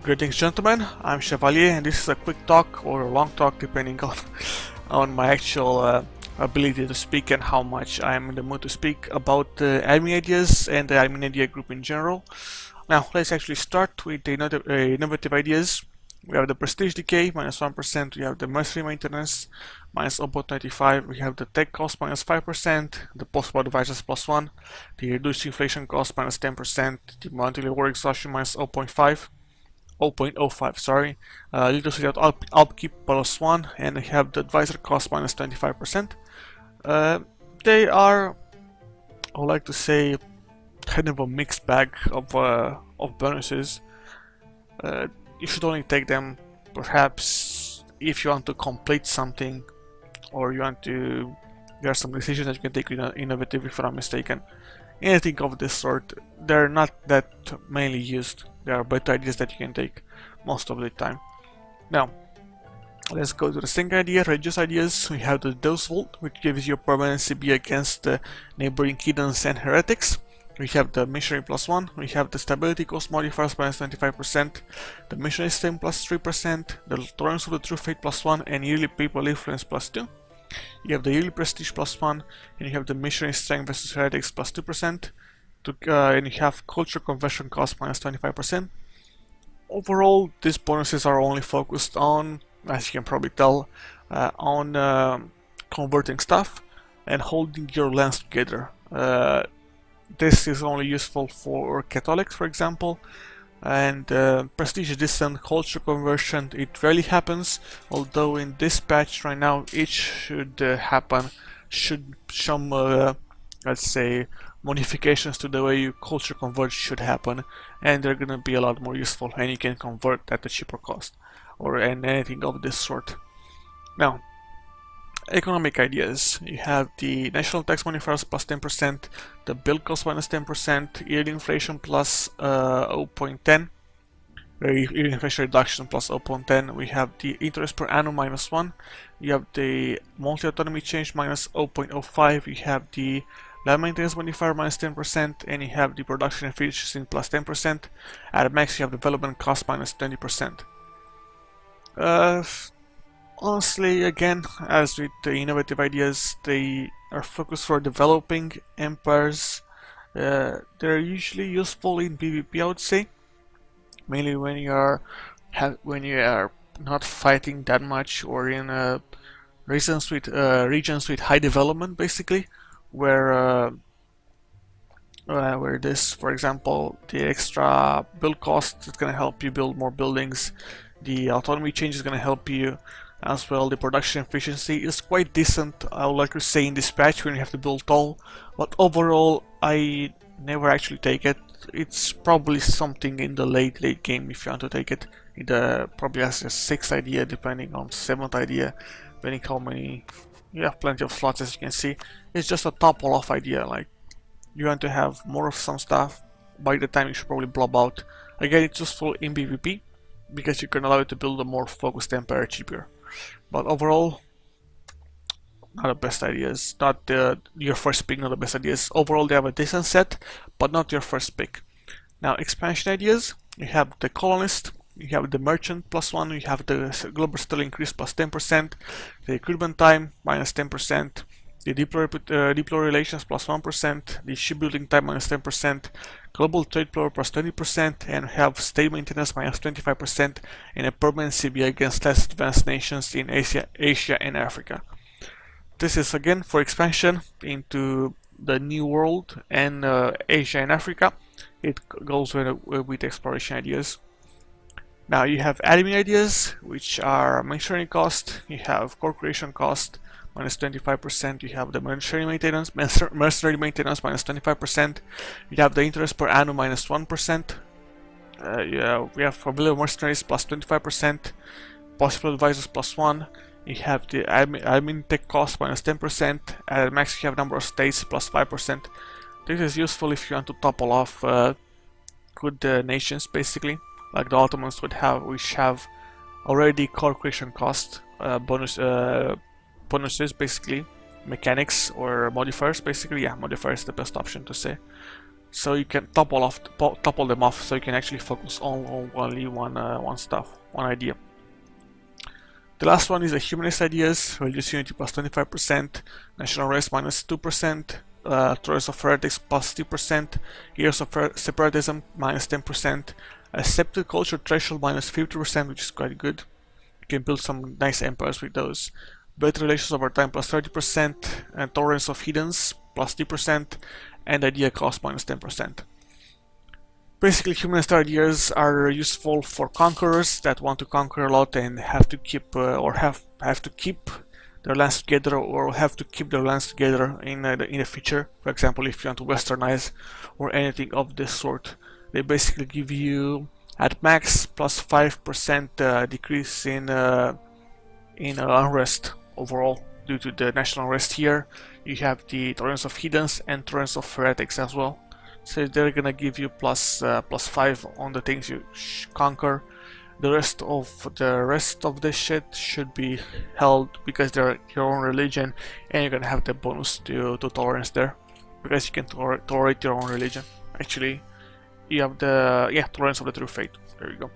Greetings, gentlemen. I'm Chevalier, and this is a quick talk or a long talk, depending on my actual ability to speak and how much I'm in the mood to speak about the admin ideas and the admin idea group in general. Now, let's actually start with the innovative ideas. We have the prestige decay minus 1%. We have the mercenary maintenance minus 0.95. We have the tech cost minus 5%. The post-war devices plus 1. The reduced inflation cost minus 10%. The monthly war exhaustion minus 0.05, sorry. Literacy upkeep plus 1, and we have the advisor cost minus 25%. They are, I would like to say, kind of a mixed bag of bonuses. You should only take them perhaps if you want to complete something, or you want to. There are some decisions that you can take innovative, if I'm not mistaken. Anything of this sort, they're not that mainly used. There are better ideas that you can take most of the time. Now, let's go to the second idea, religious ideas. We have the Dose Vault, which gives you a permanent CB against the neighboring heathens and heretics. We have the missionary plus 1, we have the stability cost modifiers minus 25%, the missionary stem plus 3%, the tolerance of the true fate plus 1, and yearly papal influence plus 2. You have the yearly prestige plus 1, and you have the missionary strength versus heretics plus 2%, and you have culture conversion cost minus 25%. Overall, these bonuses are only focused on, as you can probably tell, on converting stuff and holding your lands together. This is only useful for Catholics, for example, and prestige descent, culture conversion, it rarely happens, although in this patch right now it should happen, should some, let's say, modifications to the way you culture convert should happen, and they're gonna be a lot more useful, and you can convert at a cheaper cost, or anything of this sort. Now, economic ideas. You have the national tax modifiers plus 10%, the build cost minus 10%, yearly inflation plus 0.10, yearly inflation reduction plus 0.10. We have the interest per annum minus 1. You have the monthly autonomy change minus 0.05. You have the land maintenance modifier minus 10%, and you have the production efficiency plus 10%. At max, you have development cost minus 20%. Honestly, again, as with the innovative ideas, they are focused for developing empires. They're usually useful in PvP, I would say, mainly when you are not fighting that much, or in regions with high development, basically, where this, for example, the extra build cost is gonna help you build more buildings. The autonomy change is gonna help you. As well, the production efficiency is quite decent, I would like to say, in this patch when you have to build tall, but overall I never actually take it. It's probably something in the late game if you want to take it. Probably as a 6th idea, depending on 7th idea, depending how many. You have plenty of slots, as you can see. It's just a topple off idea, like you want to have more of some stuff. By the time you should probably blob out. Again, it's useful in PvP because you can allow it to build a more focused empire cheaper. But overall, not the best ideas. Not your first pick, not the best ideas. Overall, they have a decent set, but not your first pick. Now, expansion ideas. You have the colonist, you have the merchant plus 1, you have the global stellar increase plus 10%, the recruitment time minus 10%, the deploy relations plus 1%, the shipbuilding time minus 10%, global trade flow plus 20%, and have state maintenance minus 25%, and a permanent CB against less advanced nations in Asia and Africa. This is again for expansion into the New World and Asia and Africa. It goes with exploration ideas. Now you have admin ideas, which are missionary cost, you have core creation cost, minus 25%, you have the mercenary maintenance minus 25%, you have the interest per annum minus 1%, we have familiar mercenaries plus 25%, possible advisors plus 1, you have the admin tech cost minus 10%, at max you have number of states plus 5%. This is useful if you want to topple off good nations, basically, like the Ottomans would have, which have already core creation cost bonuses, basically mechanics or modifiers, basically. Yeah, modifiers is the best option to say. so you can topple them off, so you can actually focus on only one stuff, one idea. The last one is the humanist ideas: religious unity plus 25%, national race minus 2%, tolerance of heretics plus 2%, years of separatism minus 10%, accepted culture threshold minus 50%, which is quite good. You can build some nice empires with those. Better relations over time plus 30%, and tolerance of heathens plus 3%, and idea cost minus 10%. Basically, humanist ideas are useful for conquerors that want to conquer a lot and have to keep have to keep their lands together, or have to keep their lands together in the future. For example, if you want to westernize or anything of this sort, they basically give you at max plus 5% decrease in unrest overall due to the national unrest here. You have the tolerance of heathens and tolerance of heretics as well. So they're gonna give you plus 5 on the things you conquer. The rest of the shit should be held because they're your own religion, and you're gonna have the bonus to tolerance there because you can tolerate your own religion. Actually, you have the tolerance of the true faith. There you go.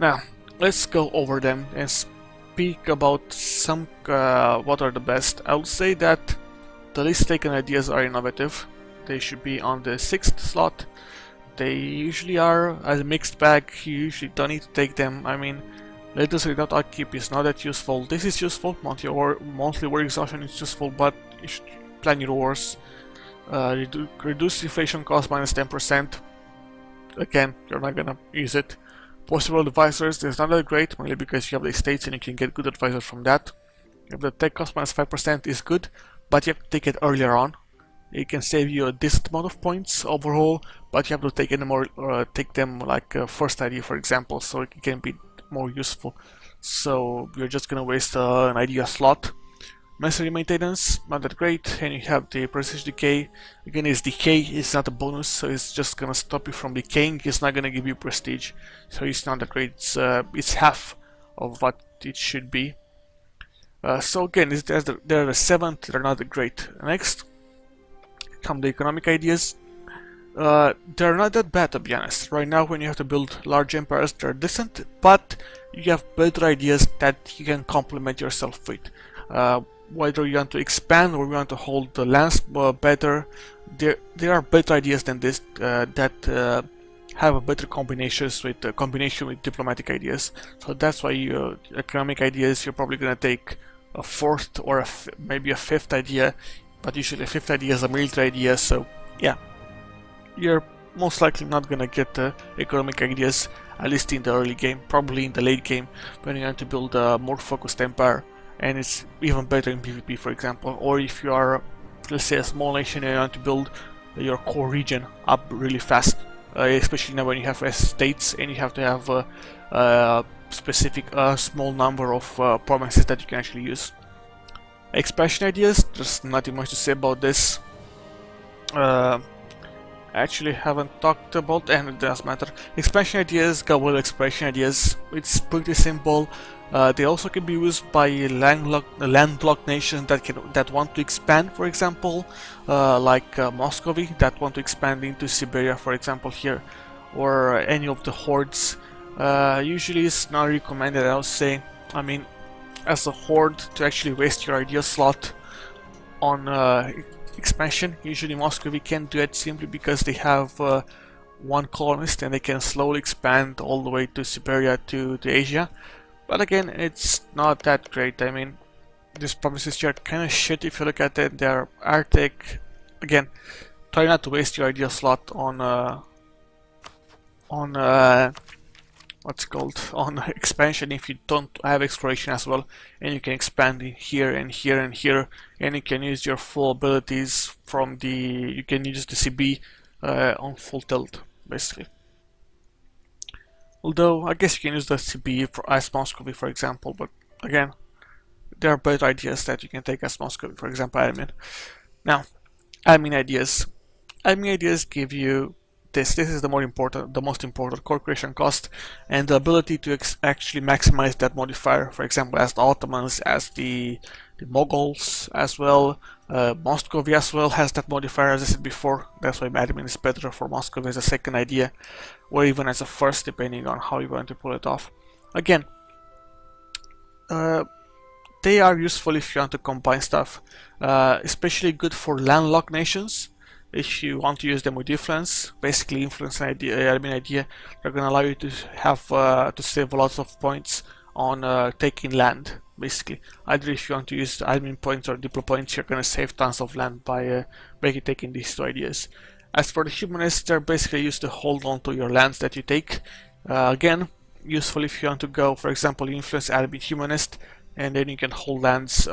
Now let's go over them and speak about some what are the best. I would say that the least taken ideas are innovative. They should be on the 6th slot. They usually are as a mixed bag. You usually don't need to take them. I mean, latest without upkeep is not that useful. This is useful. Monthly war exhaustion is useful, but you should plan your wars. Reduce inflation cost minus 10%. Again, you're not gonna use it. Possible advisors is not that great, mainly because you have the estates and you can get good advisors from that. If the tech cost minus 5% is good, but you have to take it earlier on. It can save you a decent amount of points overall, but you have to take take them like first idea, for example, so it can be more useful. So you're just gonna waste an idea slot. Mastery maintenance, not that great, and you have the prestige decay. Again, it's decay, it's not a bonus, so it's just gonna stop you from decaying. It's not gonna give you prestige, so it's not that great. It's half of what it should be. So again, they're the 7th, they're not that great. Next come the economic ideas. They're not that bad, to be honest. Right now, when you have to build large empires, they're decent, but you have better ideas that you can complement yourself with. Whether you want to expand or you want to hold the lands better, there are better ideas than this that have a better combination with diplomatic ideas. So that's why economic ideas, you're probably gonna take a 4th or maybe a 5th idea, but usually a 5th idea is a military idea. So yeah, you're most likely not gonna get economic ideas, at least in the early game. Probably in the late game when you want to build a more focused empire, and it's even better in PvP, for example. Or if you are, let's say, a small nation and you want to build your core region up really fast, especially now when you have estates and you have to have a specific small number of provinces that you can actually use. Expansion ideas, there's nothing much to say about this. I actually haven't talked about, and it doesn't matter. Expansion ideas, Gabble expansion ideas, it's pretty simple. They also can be used by landlocked nations that want to expand, for example, like Muscovy, that want to expand into Siberia, for example, here, or any of the hordes. Usually it's not recommended, I would say. I mean, as a horde, to actually waste your idea slot on expansion. Usually Muscovy can't do it simply because they have one colonist and they can slowly expand all the way to Siberia to Asia. But again, it's not that great. I mean, these provinces here are kind of shit if you look at it. They're Arctic. Again, try not to waste your idea slot on what's called on expansion if you don't have exploration as well, and you can expand in here and here and here, and you can use your full abilities from you can use the CB on full tilt basically. Although I guess you can use the CB for as Muscovy, for example, but again, there are better ideas that you can take as Muscovy, for example, admin. Now, admin ideas. Admin ideas give you this is the most important core creation cost, and the ability to actually maximize that modifier, for example, as the Ottomans, as the Mongols as well, Moscovy as well has that modifier, as I said before. That's why admin is better for Moscovy as a second idea, or even as a first, depending on how you want to pull it off. Again, they are useful if you want to combine stuff, especially good for landlocked nations. If you want to use them with influence, basically influence idea, admin idea, they're going to allow you to have to save lots of points on taking land. Basically, either if you want to use admin points or diplo points, you're going to save tons of land by taking these two ideas. As for the humanists, they're basically used to hold on to your lands that you take. Again, useful if you want to go, for example, influence admin humanist, and then you can hold lands.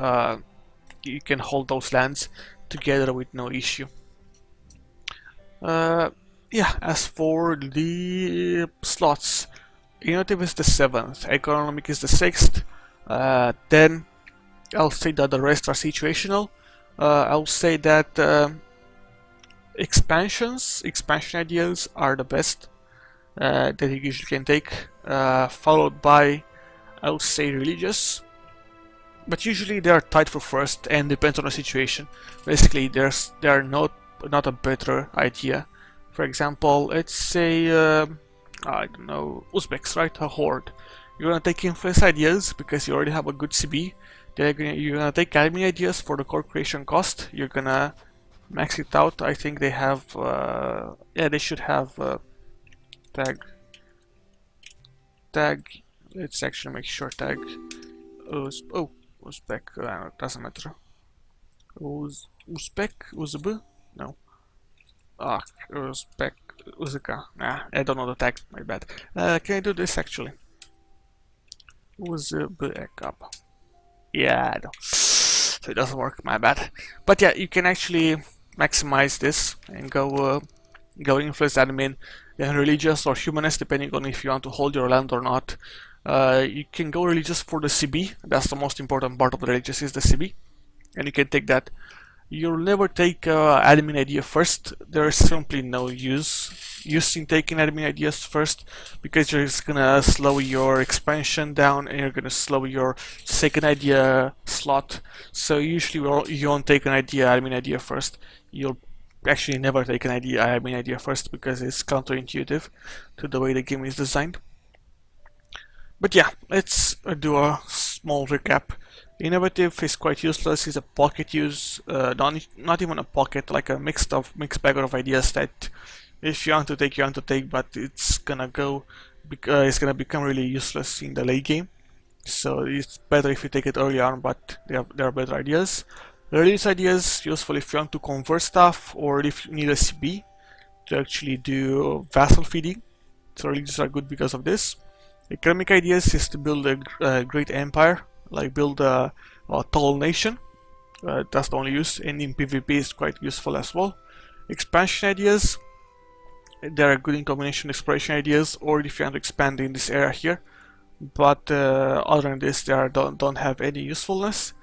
You can hold those lands together with no issue. Yeah, as for the slots, innovative is the 7th, economic is the 6th. Then I'll say that the rest are situational. I'll say that expansion ideas are the best that you usually can take, followed by, I would say, religious. But usually they are tied for first and depends on the situation. Basically, they are not a better idea. For example, let's say I don't know, Uzbeks, right? A horde. You're gonna take influence ideas because you already have a good CB. Then you're gonna take admin ideas for the core creation cost. You're gonna max it out. I think they have, yeah, they should have tag. Let's actually make sure tag. Uzbek, doesn't matter. Uzbek, Uzb? No. Uzbek, Uzbek. Nah, I don't know the tag, my bad. Can I do this actually? Uzbek up. Yeah, no. So it doesn't work, my bad. But yeah, you can actually maximize this and go influence admin, then religious or humanist, depending on if you want to hold your land or not. You can go religious for the CB. That's the most important part of the religious, is the CB, and you can take that. You'll never take admin idea first. There is simply no use in taking admin ideas first, because you're just gonna slow your expansion down and you're gonna slow your second idea slot. So usually you won't take an admin idea first. You'll actually never take an admin idea first, because it's counterintuitive to the way the game is designed. But yeah, let's do a small recap. Innovative is quite useless. It's a pocket use, not even a pocket, like a mixed bag of ideas that if you want to take, but it's gonna become really useless in the late game. So it's better if you take it early on, but there are better ideas. Release ideas, useful if you want to convert stuff or if you need a CB to actually do vassal feeding. So releases are good because of this. Economic ideas is to build a great empire, like build a tall nation. That's the only use, and in PvP is quite useful as well. Expansion ideas, they are good in combination with exploration ideas, or if you want to expand in this area here. But other than this, they don't have any usefulness.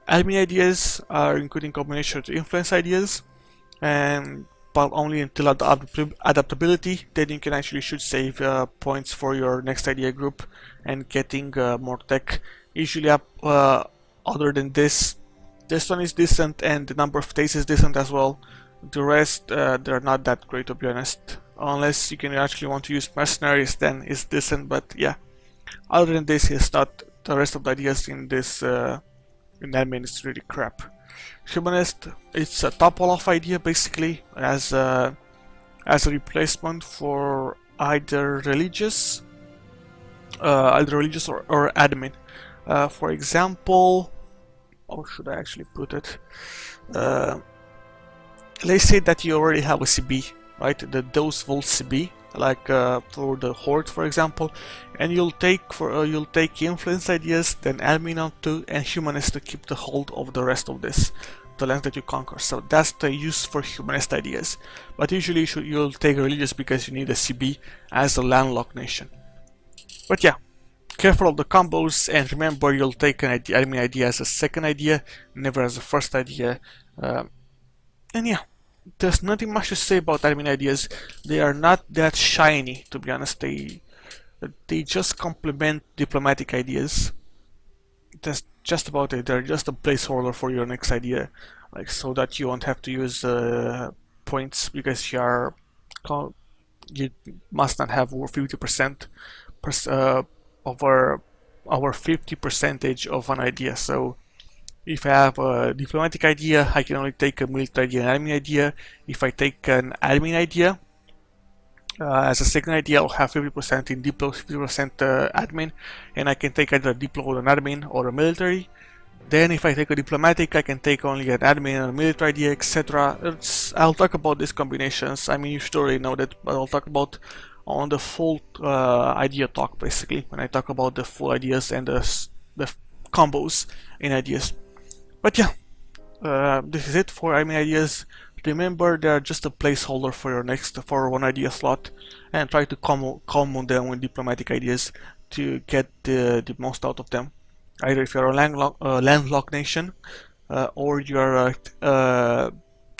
Admin ideas are good in combination with influence ideas, but only until adaptability. Then you can actually should save points for your next idea group and getting more tech. Usually other than this one is decent, and the number of days is decent as well. The rest, they're not that great, to be honest. Unless you can actually want to use mercenaries, then it's decent, but yeah. Other than this, it's not. The rest of the ideas in this in admin is really crap. Humanist, it's a topple of idea basically, as a replacement for either religious or admin. For example, how should I actually put it? Let's say that you already have a CB, right? The dose volt CB, like for the horde, for example, and you'll take influence ideas, then admin on 2, and humanist to keep the hold of the rest of this, the lands that you conquer. So that's the use for humanist ideas. But usually you'll take religious because you need a CB as a landlocked nation. But yeah, careful of the combos, and remember, you'll take an admin idea as a second idea, never as a first idea. And yeah, there's nothing much to say about admin ideas. They are not that shiny, to be honest. They just complement diplomatic ideas. That's just about it. They're just a placeholder for your next idea. like so that you won't have to use points because you must not have over 50% over 50 percentage of an idea. So if I have a diplomatic idea, I can only take a military idea and admin idea. If I take an admin idea as a second idea, I'll have 50% in Diplo, 50% admin, and I can take either Diplo or an admin or a military. Then if I take a diplomatic, I can take only an admin and a military idea, etc. I'll talk about these combinations. I mean, you should already know that, but I'll talk about on the full idea talk, basically, when I talk about the full ideas and the combos in ideas. But yeah, this is it for admin ideas. Remember, they are just a placeholder for your for one idea slot, and try to combo them with diplomatic ideas to get the most out of them. Either if you're a landlocked nation, or you're a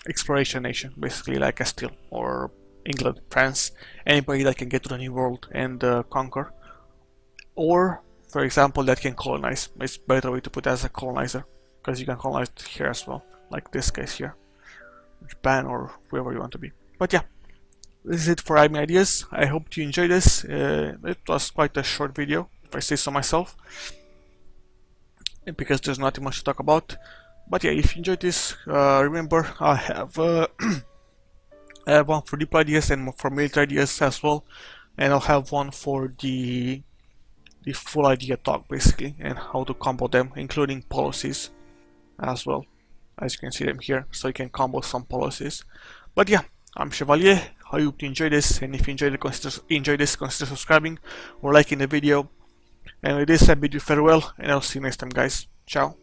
exploration nation, basically like Castile or England, France, anybody that can get to the New World and conquer, or for example that can colonize. It's a better way to put it as a colonizer, because you can colonize here as well, like this case here, Japan or wherever you want to be. But yeah, this is it for admin ideas. I hope you enjoyed this. It was quite a short video, if I say so myself, because there's not much to talk about. But yeah, if you enjoyed this, remember I have I have one for deep ideas and for military ideas as well, and I'll have one for the full idea talk, basically, and how to combo them, including policies as well, as you can see them here, so you can combo some policies. But yeah, I'm Chevalier. I hope you enjoyed this, and if you enjoyed this, consider subscribing or liking the video. And with this, I bid you farewell, and I'll see you next time, guys. Ciao.